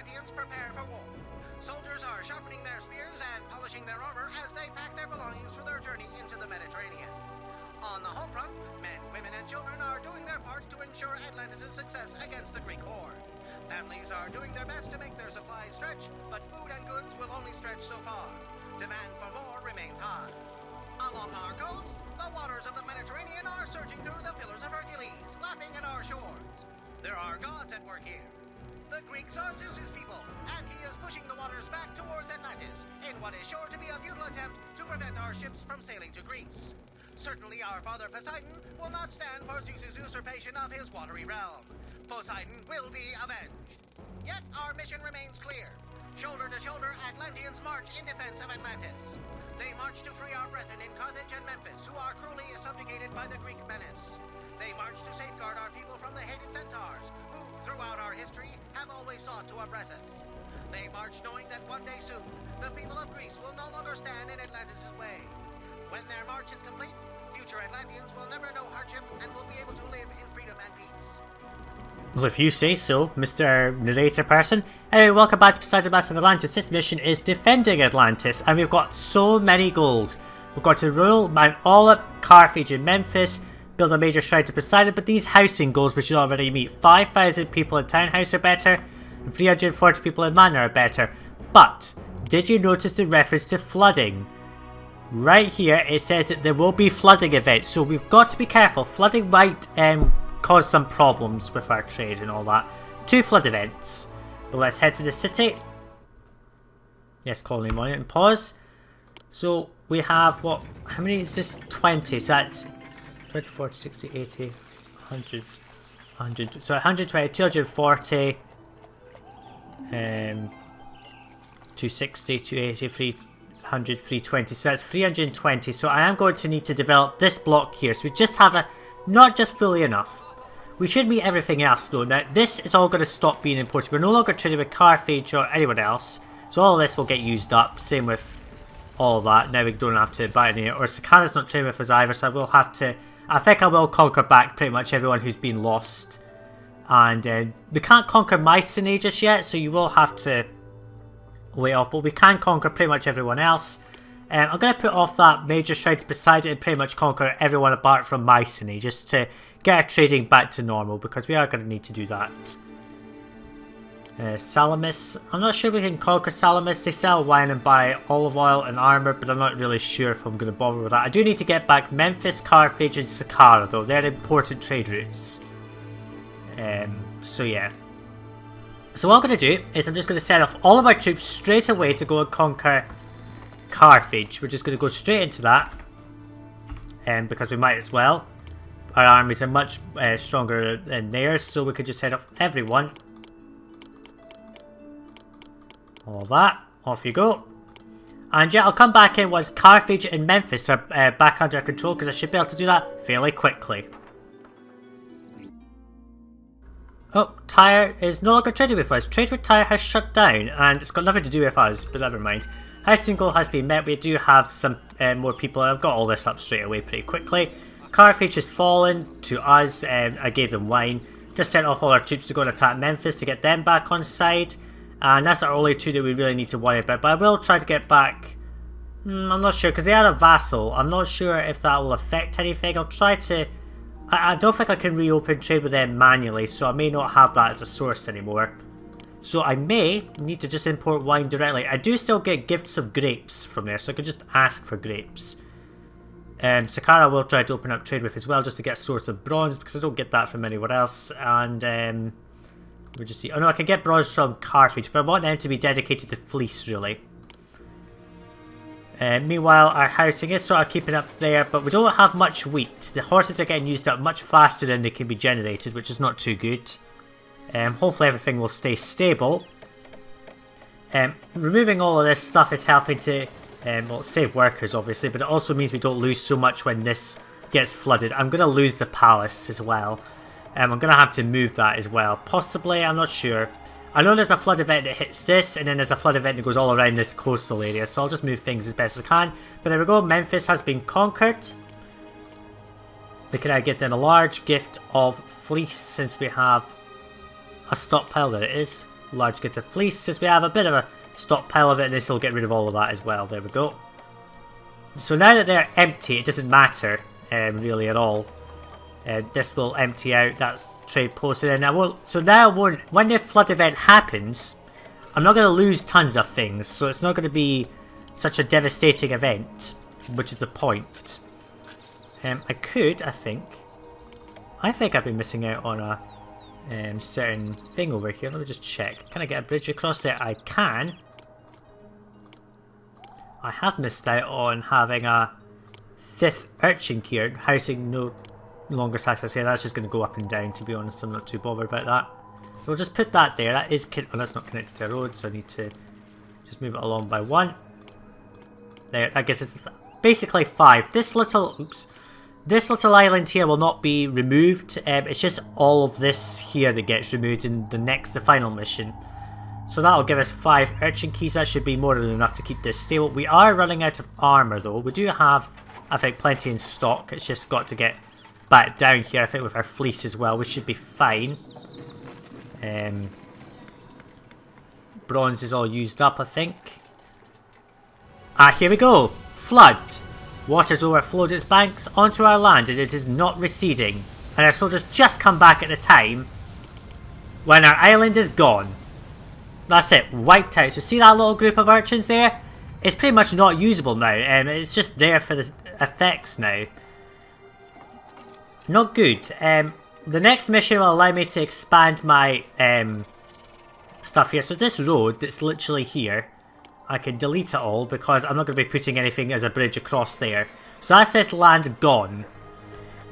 Atlanteans prepare for war. Soldiers are sharpening their spears and polishing their armor as they pack their belongings for their journey into the Mediterranean. On the home front, men, women, and children are doing their parts to ensure Atlantis' success against the Greek horde. Families are doing their best to make their supplies stretch, but food and goods will only stretch so far. Demand for more remains high. Along our coast, the waters of the Mediterranean are surging through the pillars of Hercules, lapping at our shores. There are gods at work here. The Greeks are Zeus's people, and he is pushing the waters back towards Atlantis in what is sure to be a futile attempt to prevent our ships from sailing to Greece. Certainly our father Poseidon will not stand for Zeus's usurpation of his watery realm. Poseidon will be avenged. Yet our mission remains clear. Shoulder to shoulder, Atlanteans march in defense of Atlantis. They march to free our brethren in Carthage and Memphis, who are cruelly subjugated by the Greek menace. They march to safeguard our people from the hated centaurs, who, throughout our history, have always sought to oppress us. They march knowing that one day soon, the people of Greece will no longer stand in Atlantis' way. When their march is complete, future Atlanteans will never know hardship and will be able to live in freedom and peace. Well, if you say so, Mr. Narrator Person. Anyway, welcome back to Poseidon of Atlantis. This mission is defending Atlantis, and we've got so many goals. We've got to rule Mount Olymp, Carthage and Memphis, build a major shrine to Poseidon, but these housing goals we should already meet. 5,000 people in Townhouse are better, and 340 people in Manor are better. But, did you notice the reference to flooding? Right here, it says that there will be flooding events, so we've got to be careful. Flooding might cause some problems with our trade and all that. 2 flood events. But let's head to the city. Yes, colony monument and pause. So we have what? How many is this? 20. So that's 20, 40, 60, 80, 100, 100. So 120, 240, 260, 280, 300, 320. So that's 320. So I am going to need to develop this block here. So we just have a not just fully enough. We should meet everything else though. Now this is all going to stop being important. We're no longer trading with Carthage or anyone else. So all of this will get used up. Same with all that. Now we don't have to buy any. Or Sakara's not trading with us either. So I will have to. I think I will conquer back pretty much everyone who's been lost. And we can't conquer Mycenae just yet. So you will have to wait off. But we can conquer pretty much everyone else. I'm going to put off that major shrine to Poseidon and pretty much conquer everyone apart from Mycenae, just to get our trading back to normal, because we are going to need to do that. Salamis. I'm not sure we can conquer Salamis. They sell wine and buy olive oil and armor, but I'm not really sure if I'm going to bother with that. I do need to get back Memphis, Carthage and Saqqara though. They're important trade routes. So yeah. So what I'm going to do is I'm just going to set off all of my troops straight away to go and conquer Carthage. We're just going to go straight into that, because we might as well. Our armies are much stronger than theirs, so we could just set up everyone. All that, off you go. And yeah, I'll come back in once Carthage and Memphis are back under control, because I should be able to do that fairly quickly. Oh, Tyre is no longer trading with us. Trade with Tyre has shut down, and it's got nothing to do with us, but never mind. Housing goal has been met. We do have some more people, and I've got all this up straight away pretty quickly. Carthage has fallen to us. I gave them wine. Just sent off all our troops to go and attack Memphis to get them back on side. And that's our only 2 that we really need to worry about. But I will try to get back. I'm not sure, because they are a vassal. I'm not sure if that will affect anything. I'll try to. I don't think I can reopen trade with them manually, so I may not have that as a source anymore. So I may need to just import wine directly. I do still get gifts of grapes from there, so I could just ask for grapes. Saqqara will try to open up trade with as well, just to get Swords of Bronze, because I don't get that from anywhere else. And we'll just see. Oh no, I can get bronze from Carthage, but I want them to be dedicated to fleece, really. Meanwhile, our housing is sort of keeping up there, but we don't have much wheat. The horses are getting used up much faster than they can be generated, which is not too good. Hopefully everything will stay stable. Removing all of this stuff is helping to well, save workers, obviously, but it also means we don't lose so much when this gets flooded. I'm going to lose the palace as well. I'm going to have to move that as well. Possibly, I'm not sure. I know there's a flood event that hits this, and then there's a flood event that goes all around this coastal area, so I'll just move things as best as I can. But there we go, Memphis has been conquered. We can now give them a large gift of fleece, since we have a stockpile. There it is, large bit of fleece, since we have a bit of a stockpile of it, and this will get rid of all of that as well. There we go. So now that they're empty, it doesn't matter really at all. This will empty out. That's trade posted, and I won't. So now, when the flood event happens, I'm not going to lose tons of things. So it's not going to be such a devastating event, which is the point. I think I've been missing out on a certain thing over here. Let me just check. Can I get a bridge across there? I can. I have missed out on having a 5th urchin here. Housing no longer satisfies here. That's just going to go up and down, to be honest. I'm not too bothered about that. So we'll just put that there. That is that's not connected to a road, so I need to just move it along by 1. There, I guess it's basically 5. This little island here will not be removed. It's just all of this here that gets removed in the final mission. So that'll give us 5 urchin keys. That should be more than enough to keep this stable. We are running out of armour though. We do have, I think, plenty in stock. It's just got to get back down here, I think, with our fleece as well. We should be fine. Bronze is all used up, I think. Here we go. Flood. Water's overflowed its banks onto our land, and it is not receding. And our soldiers just come back at the time when our island is gone. That's it, wiped out. So see that little group of urchins there? It's pretty much not usable now, and it's just there for the effects now. Not good. The next mission will allow me to expand my stuff here. So this road that's literally here, I can delete it all because I'm not going to be putting anything as a bridge across there. So that's this land gone.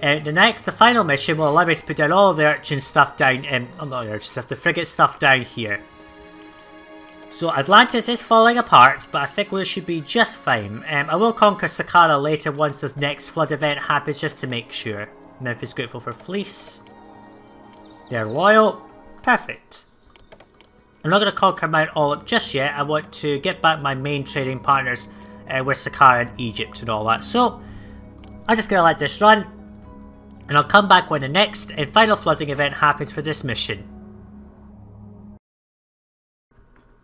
The final mission will allow me to put down all of the urchin stuff down, not the urchin stuff, the frigate stuff down here. So Atlantis is falling apart, but I think we should be just fine. I will conquer Saqqara later once the next flood event happens, just to make sure. Memphis grateful for fleece. They're loyal. Perfect. I'm not going to conquer Mount Olip just yet. I want to get back my main trading partners with Saqqara and Egypt and all that. So I'm just going to let this run, and I'll come back when the next and final flooding event happens for this mission.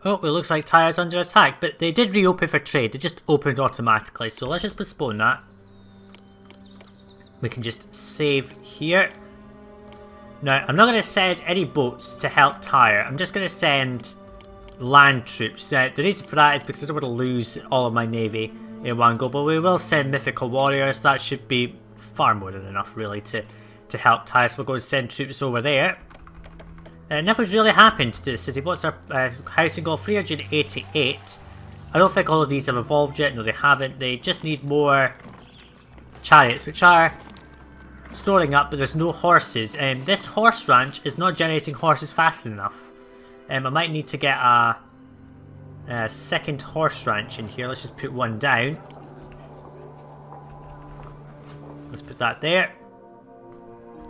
Oh, it looks like Tyre's under attack, but they did reopen for trade. They just opened automatically, so let's just postpone that. We can just save here. Now, I'm not going to send any boats to help Tyre. I'm just going to send land troops. The reason for that is because I don't want to lose all of my navy in one go, but we will send mythical warriors. That should be far more than enough, really, to help Tyre. So we'll go and send troops over there. Nothing's really happened to the city. What's our housing goal? 388. I don't think all of these have evolved yet. No, they haven't. They just need more chariots, which are storing up, but there's no horses. This horse ranch is not generating horses fast enough. I might need to get a second horse ranch in here. Let's just put one down. Let's put that there.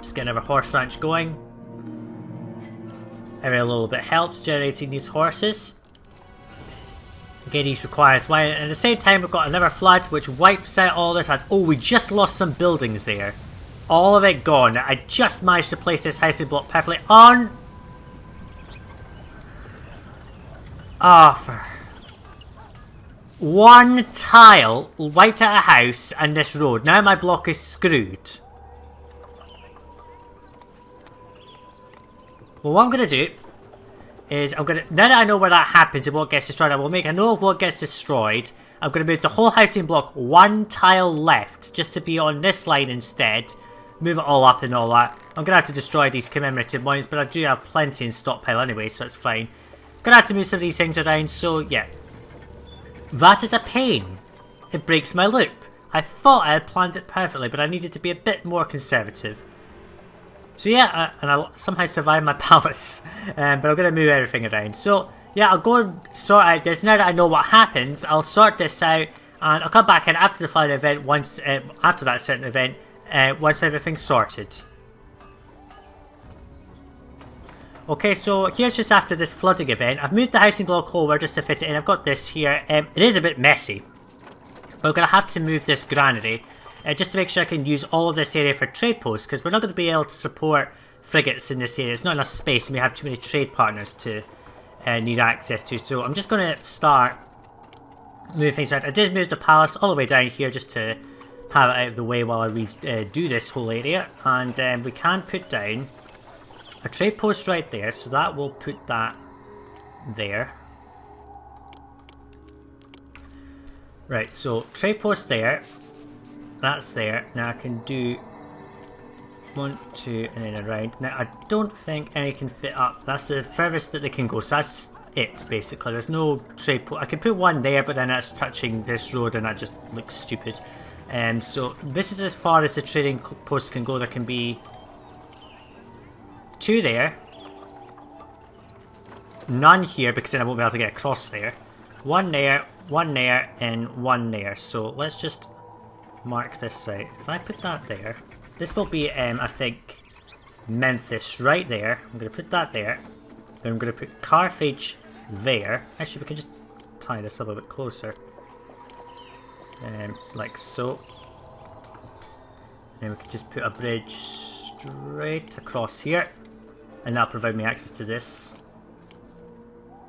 Just get another horse ranch going. Every little bit helps generating these horses. Again, these requires wine, and at the same time we've got another flood which wipes out all this. Oh, we just lost some buildings there. All of it gone. I just managed to place this housing block perfectly on. For one tile wiped out a house and this road. Now my block is screwed. Well, what I'm going to do is now that I know where that happens and what gets destroyed, I will make a note of what gets destroyed. I'm going to move the whole housing block one tile left, just to be on this line instead. Move it all up and all that. I'm going to have to destroy these commemorative monuments, but I do have plenty in stockpile anyway, so it's fine. Going to have to move some of these things around, so yeah. That is a pain. It breaks my loop. I thought I had planned it perfectly, but I needed to be a bit more conservative. So yeah, and I somehow survived my palace, but I'm going to move everything around. So yeah, I'll go and sort out this. Now that I know what happens, I'll sort this out, and I'll come back in after the final event, once after that certain event, once everything's sorted. Okay, so here's just after this flooding event. I've moved the housing block over just to fit it in. I've got this here. It is a bit messy, but I'm going to have to move this granary. Just to make sure I can use all of this area for trade posts, because we're not going to be able to support frigates in this area. There's not enough space and we have too many trade partners to need access to. So I'm just going to start moving things around. I did move the palace all the way down here just to have it out of the way while I do this whole area. And we can put down a trade post right there, so that will put that there. Right, so trade post there. That's there. Now I can do 1, 2, and then around. Now I don't think any can fit up. That's the furthest that they can go. So that's it basically. There's no trade post. I can put one there, but then that's touching this road, and that just looks stupid. So this is as far as the trading posts can go. There can be 2 there. None here because then I won't be able to get across there. 1 there, 1 there, and 1 there. So let's just mark this out. If I put that there, this will be, I think, Memphis right there. I'm going to put that there. Then I'm going to put Carthage there. Actually, we can just tie this up a bit closer. Like so. And we can just put a bridge straight across here. And that'll provide me access to this.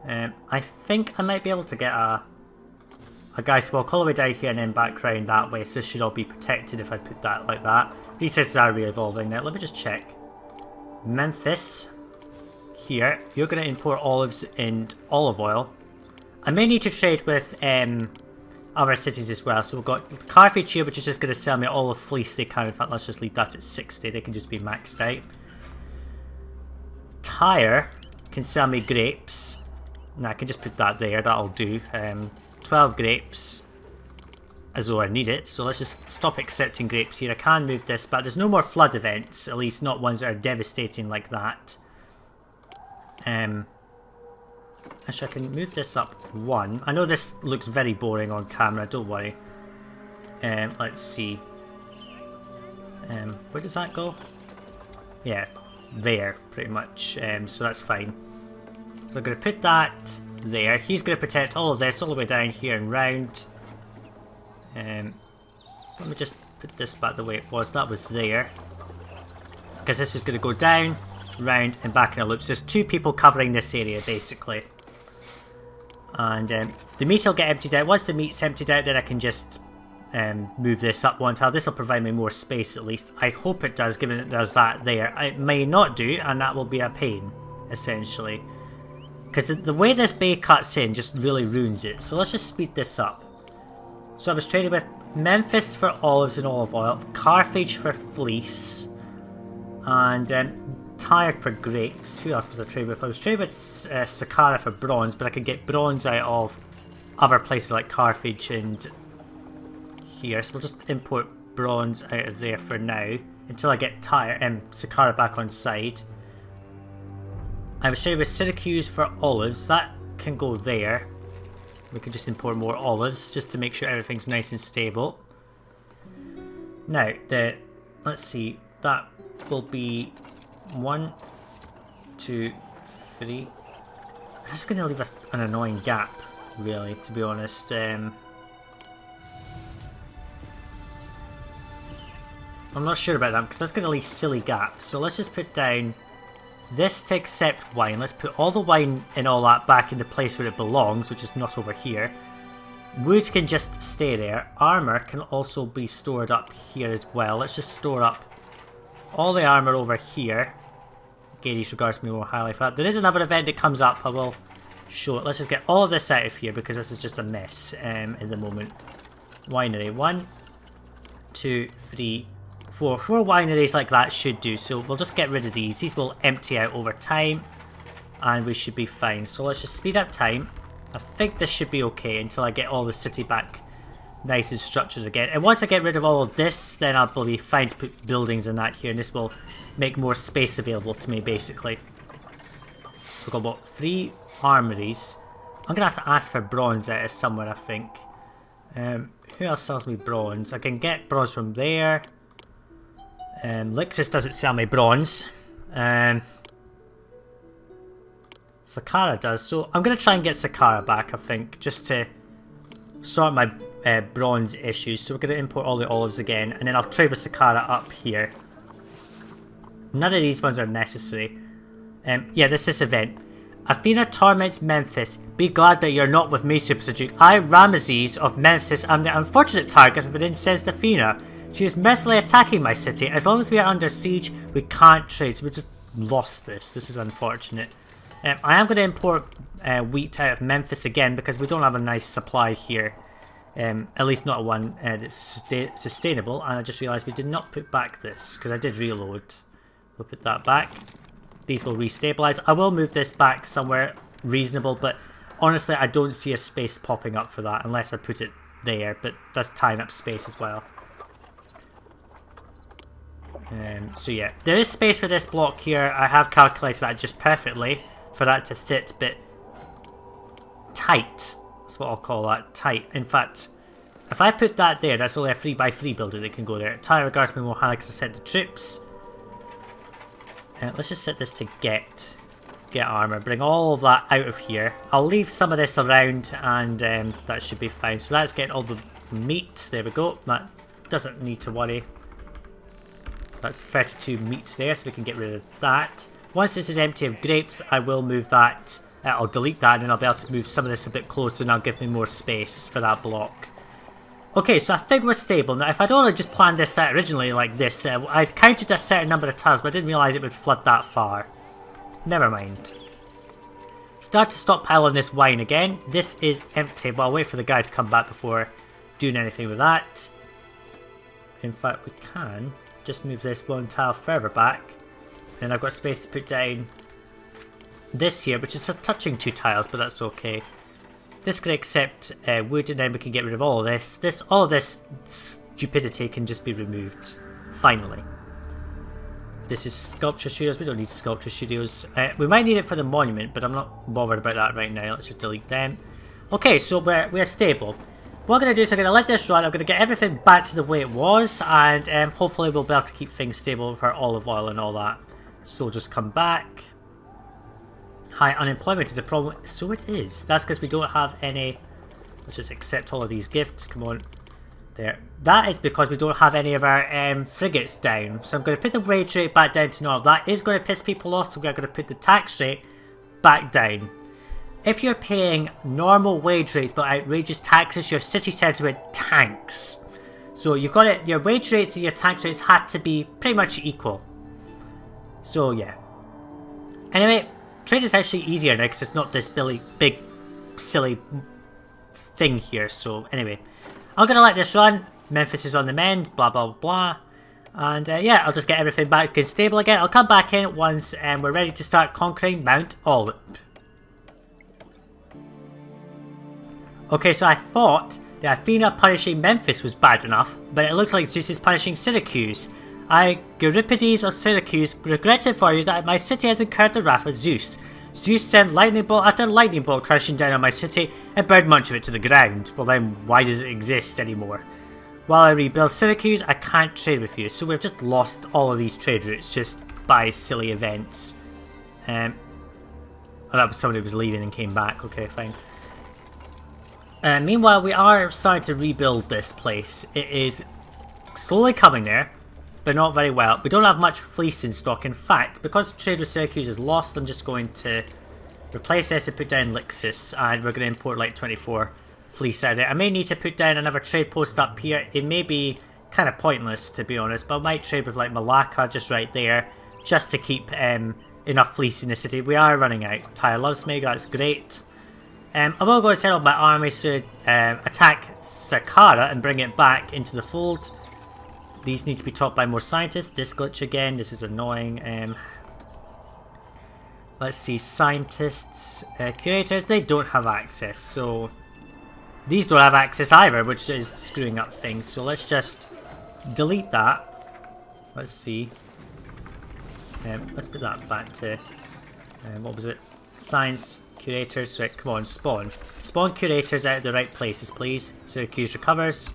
I think I might be able to get a guy to walk all the way down here and then back round that way. So this should all be protected if I put that like that. These cities are re-evolving now. Let me just check. Memphis. Here. You're going to import olives and olive oil. I may need to trade with other cities as well. So we've got Carthage here, which is just going to sell me olive fleece. They can. In fact, let's just leave that at 60. They can just be maxed out. Tyre can sell me grapes. Now I can just put that there. That'll do. 12 grapes. As though I need it. So let's just stop accepting grapes here. I can move this back. There's no more flood events. At least not ones that are devastating like that. Actually, I can move this up 1. I know this looks very boring on camera. Don't worry. Let's see. Where does that go? Yeah, there, pretty much. So that's fine. So I'm going to put that there. He's going to protect all of this all the way down here and round. Let me just put this back the way it was. That was there. Because this was going to go down, round, and back in a loop. So there's 2 people covering this area, basically. And the meat will get emptied out. Once the meat's emptied out, then I can just move this up 1 tile. This will provide me more space, at least. I hope it does, given that there's that there. It may not do, and that will be a pain, essentially. Because the way this bay cuts in just really ruins it. So let's just speed this up. So I was trading with Memphis for olives and olive oil, Carthage for fleece, and Tyre for grapes. Who else was I trading with? I was trading with Saqqara for bronze, but I could get bronze out of other places like Carthage and here. So we'll just import bronze out of there for now until I get Saqqara back on side. I was trading with Syracuse for olives. That can go there. We can just import more olives just to make sure everything's nice and stable. Now, let's see, that will be 1, 2, 3. I'm just going to leave an annoying gap, really, to be honest. I'm not sure about that because that's going to leave silly gaps. So let's just put down this to accept wine. Let's put all the wine and all that back in the place where it belongs, which is not over here. Wood can just stay there. Armor can also be stored up here as well. Let's just store up all the armor over here. Gades regards me more highly for that. There is another event that comes up. I will show it. Let's just get all of this out of here because this is just a mess in the moment. Winery. 1, 2, 3, 4. 4 wineries like that should do. So we'll just get rid of these. These will empty out over time. And we should be fine. So let's just speed up time. I think this should be okay until I get all the city back nice and structured again. And once I get rid of all of this, then I'll be fine to put buildings in that here. And this will make more space available to me, basically. So we've got about 3 armories. I'm going to have to ask for bronze out of somewhere, I think. Who else sells me bronze? I can get bronze from there. Lixus doesn't sell me bronze. Saqqara does. So I'm going to try and get Saqqara back, I think, just to sort my bronze issues. So we're going to import all the olives again, and then I'll trade with Saqqara up here. None of these ones are necessary. Yeah, this event. Athena torments Memphis. Be glad that you're not with me, Super Sajuuk. I, Ramesses of Memphis, am the unfortunate target of an incensed Athena. She is mercilessly attacking my city. As long as we are under siege, we can't trade. So we just lost this. This is unfortunate. I am going to import wheat out of Memphis again because we don't have a nice supply here. At least not one that's sustainable. And I just realised we did not put back this because I did reload. We'll put that back. These will restabilise. I will move this back somewhere reasonable, but honestly I don't see a space popping up for that unless I put it there, but that's tying up space as well. So yeah, there is space for this block here. I have calculated that just perfectly for that to fit, but tight. That's what I'll call that, tight. In fact, if I put that there, that's only a 3x3 building that can go there. Tyre regards me more high because I sent the troops. Let's just set this to get armor. Bring all of that out of here. I'll leave some of this around and that should be fine. So that's getting all the meat. There we go. That doesn't need to worry. That's 32 meat there, so we can get rid of that. Once this is empty of grapes, I will move that. I'll delete that and then I'll be able to move some of this a bit closer and that'll give me more space for that block. Okay, so I think we're stable. Now, if I'd only just planned this out originally like this, I'd counted a certain number of tiles, but I didn't realise it would flood that far. Never mind. Start to stockpile on this wine again. This is empty, but I'll wait for the guy to come back before doing anything with that. In fact, we can just move this one tile further back. Then I've got space to put down this here, which is just touching 2 tiles, but that's okay. This can accept wood, and then we can get rid of all of this. All of this stupidity can just be removed. Finally. This is sculpture studios. We don't need sculpture studios. We might need it for the monument, but I'm not bothered about that right now. Let's just delete them. Okay, so we're stable. What I'm going to do is I'm going to let this run. I'm going to get everything back to the way it was, and hopefully we'll be able to keep things stable for olive oil and all that. So just come back. High unemployment is a problem. So it is. That's because we don't have any. Let's just accept all of these gifts. Come on. There. That is because we don't have any of our frigates down. So I'm going to put the wage rate back down to normal. That is going to piss people off, so we're going to put the tax rate back down. If you're paying normal wage rates but outrageous taxes, your city centre tanks. So you've got it. Your wage rates and your tax rates had to be pretty much equal. So yeah. Anyway. Trade is actually easier now because it's not this big, silly thing here. So anyway, I'm going to let this run. Memphis is on the mend, blah, blah, blah. And yeah, I'll just get everything back and stable again. I'll come back in once we're ready to start conquering Mount Olymp. Okay, so I thought the Athena punishing Memphis was bad enough, but it looks like Zeus is punishing Syracuse. I, Euripides of Syracuse, regret it for you that my city has incurred the wrath of Zeus. Zeus sent lightning bolt after lightning bolt crashing down on my city and burned much of it to the ground. Well then, why does it exist anymore? While I rebuild Syracuse, I can't trade with you, so we've just lost all of these trade routes just by silly events. Oh, that was somebody who was leaving and came back. Okay, fine. Meanwhile, we are starting to rebuild this place. It is slowly coming there, but not very well. We don't have much fleece in stock. In fact, because trade with Syracuse is lost, I'm just going to replace this and put down Lixus, and we're going to import like 24 fleece out of there. I may need to put down another trade post up here. It may be kind of pointless, to be honest, but I might trade with like Malacca just right there, just to keep enough fleece in the city. We are running out. Tyre loves me, that's great. I will go and set up my armies to attack Saqqara and bring it back into the fold. These need to be taught by more scientists. This glitch again, this is annoying. Let's see, scientists, curators, they don't have access, so these don't have access either, which is screwing up things. So let's just delete that. Let's see. Let's put that back to, what was it? Science, curators, right, come on, spawn. Spawn curators out of the right places, please. Syracuse recovers.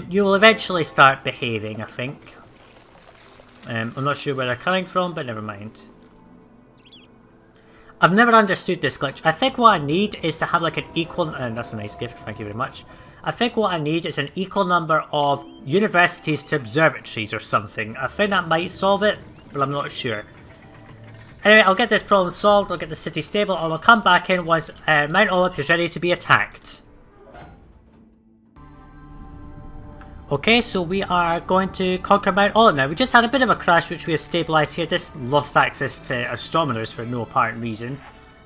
You will eventually start behaving, I think. I'm not sure where they're coming from, but never mind. I've never understood this glitch. I think what I need is to have like an equal... that's a nice gift, thank you very much. I think what I need is an equal number of universities to observatories or something. I think that might solve it, but I'm not sure. Anyway, I'll get this problem solved, I'll get the city stable, and I'll come back in once Mount Olymp is ready to be attacked. Okay, so we are going to conquer Mount Olymp now. We just had a bit of a crash which we have stabilised here. This lost access to astronomers for no apparent reason.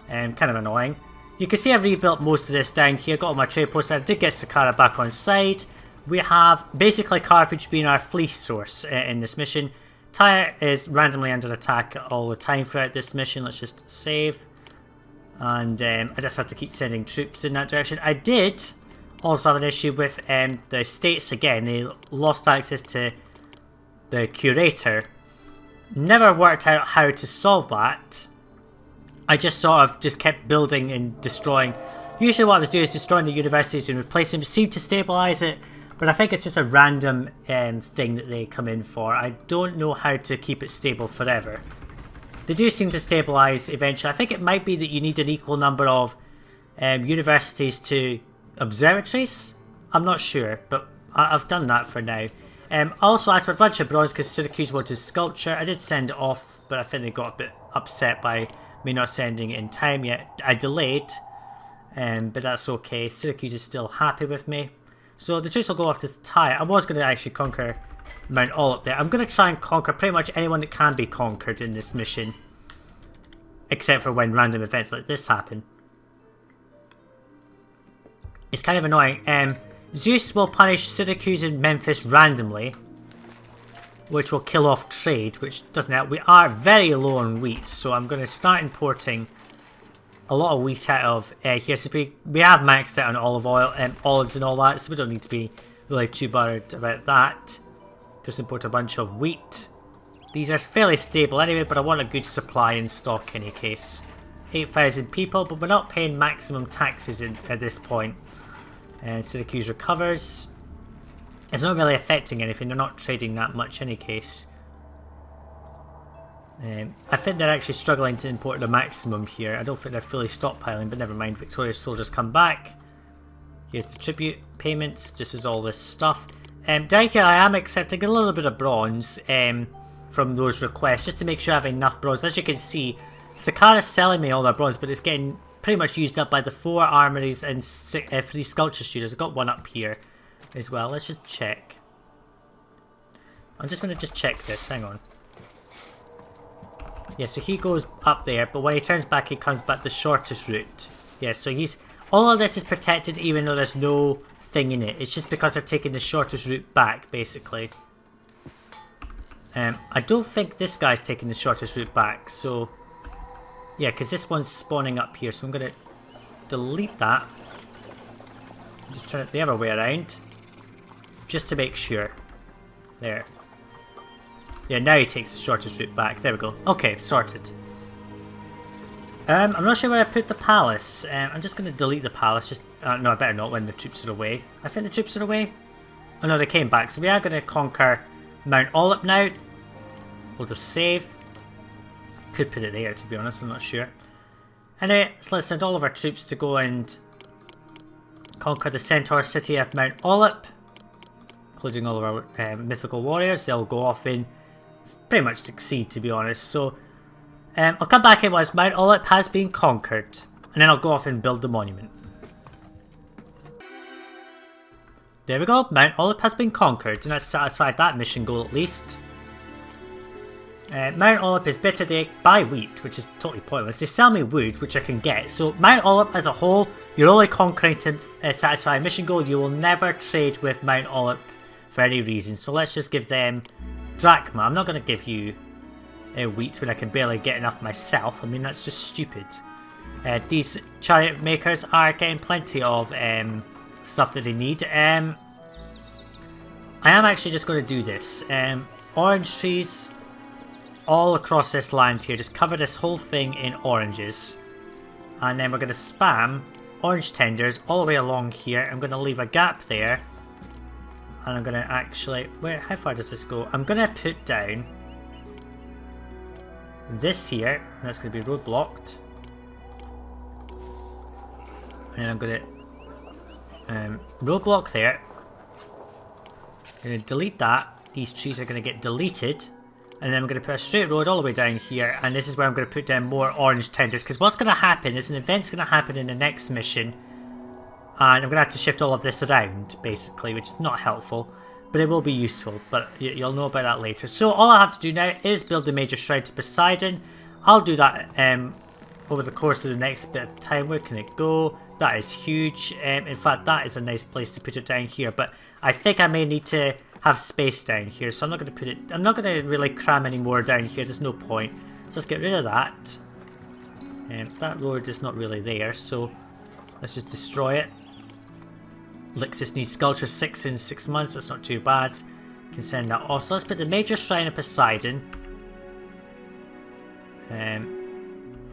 Kind of annoying. You can see I've rebuilt most of this down here, got all my trade posts. I did get Sakara back on side. We have basically Carthage being our fleece source in this mission. Tyre is randomly under attack all the time throughout this mission. Let's just save. And I just have to keep sending troops in that direction. I did also have an issue with the states again. They lost access to the curator. Never worked out how to solve that. I just sort of just kept building and destroying. Usually what I was doing is destroying the universities and replacing them. It seemed to stabilise it, but I think it's just a random thing that they come in for. I don't know how to keep it stable forever. They do seem to stabilise eventually. I think it might be that you need an equal number of universities to observatories. I'm not sure, but I've done that for now. Also asked for a bunch of bronze because Syracuse wanted sculpture. I did send it off, but I think they got a bit upset by me not sending it in time yet. I delayed, but that's okay. Syracuse is still happy with me. So the troops will go off to Tyre. I was going to actually conquer Mount Olymp there. I'm going to try and conquer pretty much anyone that can be conquered in this mission, except for when random events like this happen. It's kind of annoying. Zeus will punish Syracuse and Memphis randomly, which will kill off trade, which doesn't help. We are very low on wheat, so I'm going to start importing a lot of wheat out of here. So we have maxed out on olive oil and olives and all that, so we don't need to be really too bothered about that. Just import a bunch of wheat. These are fairly stable anyway, but I want a good supply in stock in any case. 8,000 people, but we're not paying maximum taxes at this point. And Syracuse recovers. It's not really affecting anything, they're not trading that much in any case. I think they're actually struggling to import the maximum here. I don't think they're fully stockpiling, but never mind. Victorious soldiers come back. Here's the tribute payments, just as all this stuff. Down here I am accepting a little bit of bronze from those requests, just to make sure I have enough bronze. As you can see, Sakara's selling me all their bronze, but it's getting pretty much used up by the 4 armories and 3 sculpture studios. I've got one up here as well. Let's just check. I'm just going to just check this. Hang on. Yeah, so he goes up there, but when he turns back, he comes back the shortest route. Yeah, so he's... all of this is protected even though there's no thing in it. It's just because they're taking the shortest route back, basically. I don't think this guy's taking the shortest route back, so... yeah, because this one's spawning up here, so I'm going to delete that. Just turn it the other way around. Just to make sure. There. Yeah, now he takes the shortest route back. There we go. Okay, sorted. I'm not sure where I put the palace. I'm just going to delete the palace. Just no, I better not when the troops are away. I think the troops are away. Oh no, they came back. So we are going to conquer Mount Olymp now. We'll just save. Could put it there, to be honest. I'm not sure. Anyway, so let's send all of our troops to go and conquer the Centaur city of Mount Olymp, including all of our mythical warriors. They'll go off in pretty much succeed, to be honest. So I'll come back in once Mount Olymp has been conquered, and then I'll go off and build the monument. There we go, Mount Olymp has been conquered, and that's satisfied that mission goal at least. Mount Olymp is bitter. They buy wheat, which is totally pointless. They sell me wood, which I can get. So Mount Olymp as a whole, you're only conquering to satisfy a mission goal. You will never trade with Mount Olymp for any reason. So let's just give them drachma. I'm not going to give you wheat when I can barely get enough myself. I mean, that's just stupid. These chariot makers are getting plenty of stuff that they need. I am actually just going to do this. Orange trees all across this land here. Just cover this whole thing in oranges. And then we're going to spam orange tenders all the way along here. I'm going to leave a gap there. And I'm going to actually... how far does this go? I'm going to put down this here. And that's going to be roadblocked. And I'm going to roadblock there. I'm going to delete that. These trees are going to get deleted. And then I'm going to put a straight road all the way down here, and this is where I'm going to put down more orange tenders, because what's going to happen is an event's going to happen in the next mission, and I'm going to have to shift all of this around, basically, which is not helpful, but it will be useful, but you'll know about that later. So all I have to do now is build the major shrine to Poseidon. I'll do that over the course of the next bit of time. Where can it go? That is huge. In fact, that is a nice place to put it down here, but I think I may need to have space down here, so I'm not going to put it, I'm not going to really cram any more down here, there's no point. So let's get rid of that. That road is not really there, so let's just destroy it. Lixus needs sculpture 6 in 6 months, that's not too bad. Can send that off. So let's put the major shrine of Poseidon.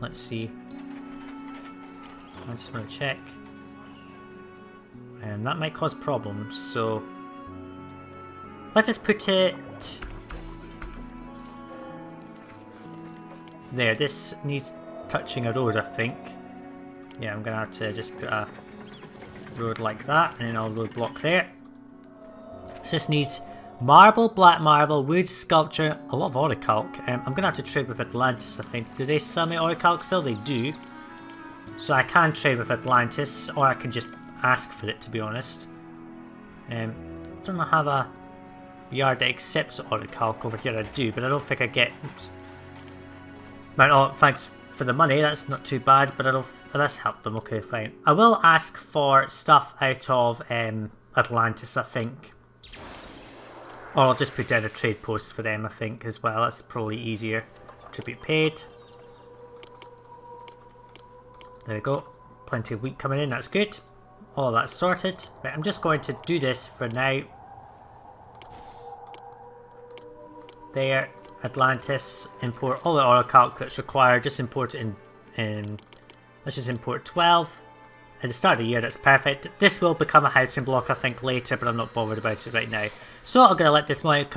Let's see. I just want to check. That might cause problems, so let's just put it there. This needs touching a road, I think. Yeah, I'm gonna have to just put a road like that, and then I'll road block there. So this needs marble, black marble, wood, sculpture, a lot of orichalc. I'm gonna have to trade with Atlantis, I think. Do they sell me orichalc still? They do. So I can trade with Atlantis, or I can just ask for it, to be honest. Don't have a yard that accepts orichalc over here. I do, but I don't think I get. Oops. Right, oh, thanks for the money. That's not too bad, but I don't. That's helped them. Okay, fine. I will ask for stuff out of Atlantis, I think, or I'll just put down a trade post for them, I think, as well. That's probably easier. Tribute paid. There we go. Plenty of wheat coming in. That's good. All of that's sorted. Right, I'm just going to do this for now. There, Atlantis, import all the orichalc that's required, just import it in, let's just import 12. At the start of the year, that's perfect. This will become a housing block, I think, later, but I'm not bothered about it right now. So I'm going to let this money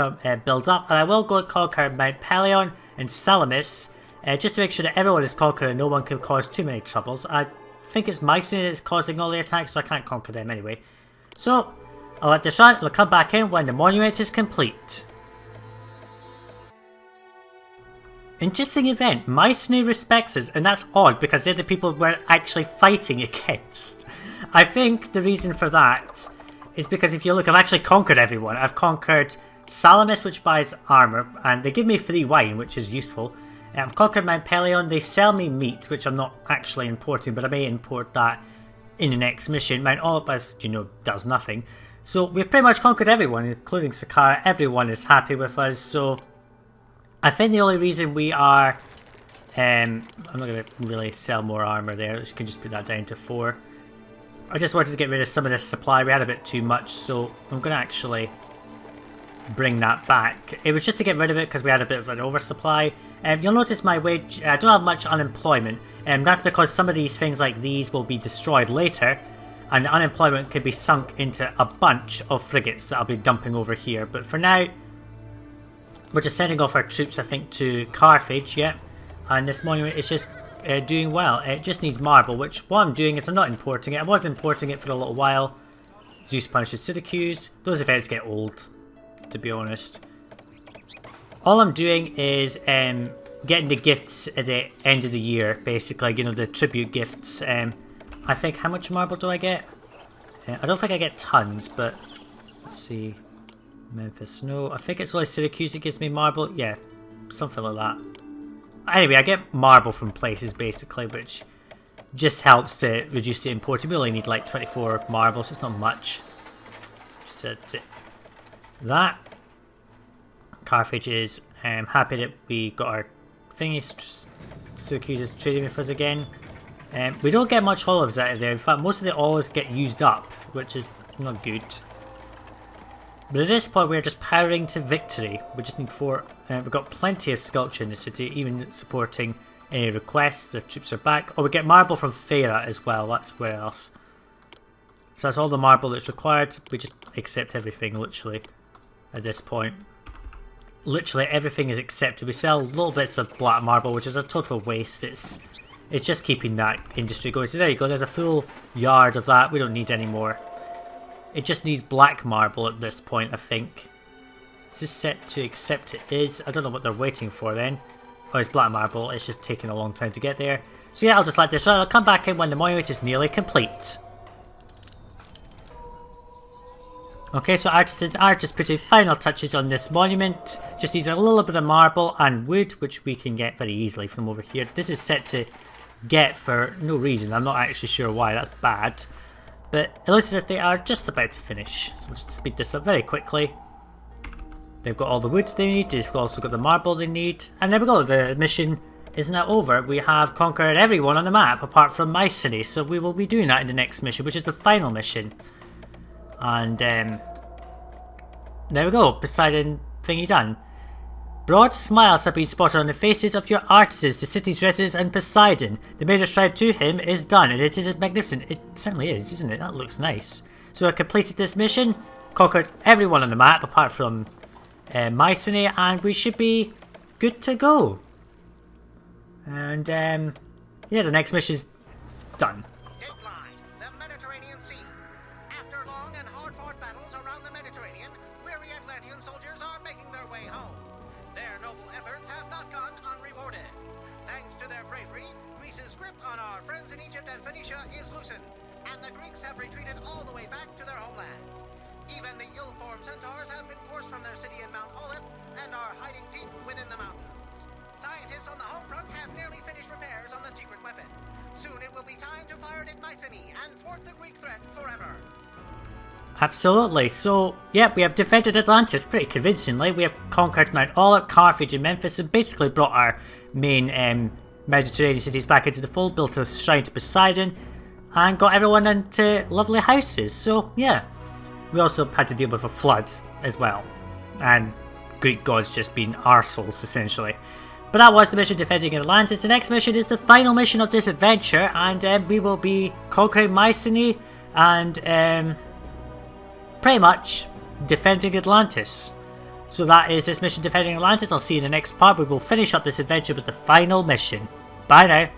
build up, and I will go and conquer Mount Pelion and Salamis, just to make sure that everyone is conquered and no one can cause too many troubles. I think it's Mycenae that's causing all the attacks, so I can't conquer them anyway. So I'll let this run, and I'll come back in when the monument is complete. Interesting event. Mycenae respects us, and that's odd because they're the people we're actually fighting against. I think the reason for that is because if you look, I've actually conquered everyone. I've conquered Salamis, which buys armor, and they give me free wine, which is useful. I've conquered Mount Pelion. They sell me meat, which I'm not actually importing, but I may import that in the next mission. Mount Olympus, you know, does nothing. So we've pretty much conquered everyone, including Saqqara. Everyone is happy with us, so I think the only reason we are, I'm not going to really sell more armor there, you can just put that down to 4. I just wanted to get rid of some of this supply, we had a bit too much, so I'm going to actually bring that back. It was just to get rid of it because we had a bit of an oversupply. You'll notice my wage, I don't have much unemployment, and that's because some of these things like these will be destroyed later, and the unemployment could be sunk into a bunch of frigates that I'll be dumping over here, but for now, we're just sending off our troops, I think, to Carthage, yeah. And this monument is just doing well. It just needs marble, which what I'm doing is I'm not importing it. I was importing it for a little while. Zeus punishes Syracuse. Those events get old, to be honest. All I'm doing is getting the gifts at the end of the year, basically. You know, the tribute gifts. I think, how much marble do I get? I don't think I get tons, but let's see. Memphis, no. I think it's only Syracuse that gives me marble. Yeah, something like that. Anyway, I get marble from places basically, which just helps to reduce the importing. We only need like 24 marbles, so it's not much. Just that. Carthage is happy that we got our thingies. Syracuse is trading with us again. We don't get much olives out of there. In fact, most of the olives get used up, which is not good. But at this point we're just powering to victory. We just need 4. We've got plenty of sculpture in the city, even supporting any requests. The troops are back. Oh, we get marble from Thera as well. That's where else. So that's all the marble that's required. We just accept everything, literally, at this point. Literally everything is accepted. We sell little bits of black marble, which is a total waste. It's just keeping that industry going. So there you go. There's a full yard of that. We don't need any more. It just needs black marble at this point, I think. Is this set to accept? It is. I don't know what they're waiting for then. Oh, it's black marble. It's just taking a long time to get there. So yeah, I'll just let this run. I'll come back in when the monument is nearly complete. Okay, so artisans are just putting final touches on this monument. Just needs a little bit of marble and wood, which we can get very easily from over here. This is set to get for no reason. I'm not actually sure why. That's bad. But it looks as if they are just about to finish. So we'll just speed this up very quickly. They've got all the wood they need. They've also got the marble they need. And there we go. The mission is now over. We have conquered everyone on the map apart from Mycenae. So we will be doing that in the next mission, which is the final mission. And there we go. Poseidon thingy done. Broad smiles have been spotted on the faces of your artisans, the city's residents, and Poseidon. The major shrine to him is done, and it is magnificent. It certainly is, isn't it? That looks nice. So I completed this mission, conquered everyone on the map apart from Mycenae, and we should be good to go. And yeah, the next mission is done. Dateline, the Mediterranean Sea. After long and hard-fought battles around the Mediterranean, weary Atlantean soldiers are making their way home. Their noble efforts have not gone unrewarded. Thanks to their bravery, Greece's grip on our friends in Egypt and Phoenicia is loosened, and the Greeks have retreated all the way back to their homeland. Even the ill-formed centaurs have been forced from their city in Mount Olymp and are hiding deep within the mountains. Scientists on the home front have nearly finished repairs on the secret weapon. Soon it will be time to fire it at Mycenae and thwart the Greek threat forever. Absolutely. So, yeah, we have defended Atlantis pretty convincingly. We have conquered Mount Olymp, Carthage and Memphis, and basically brought our main Mediterranean cities back into the fold, built a shrine to Poseidon, and got everyone into lovely houses. So, yeah. We also had to deal with a flood as well, and Greek gods just being arseholes essentially. But that was the mission defending Atlantis. The next mission is the final mission of this adventure, and we will be conquering Mycenae and pretty much defending Atlantis. So that is this mission defending Atlantis. I'll see you in the next part. We will finish up this adventure with the final mission. Bye now.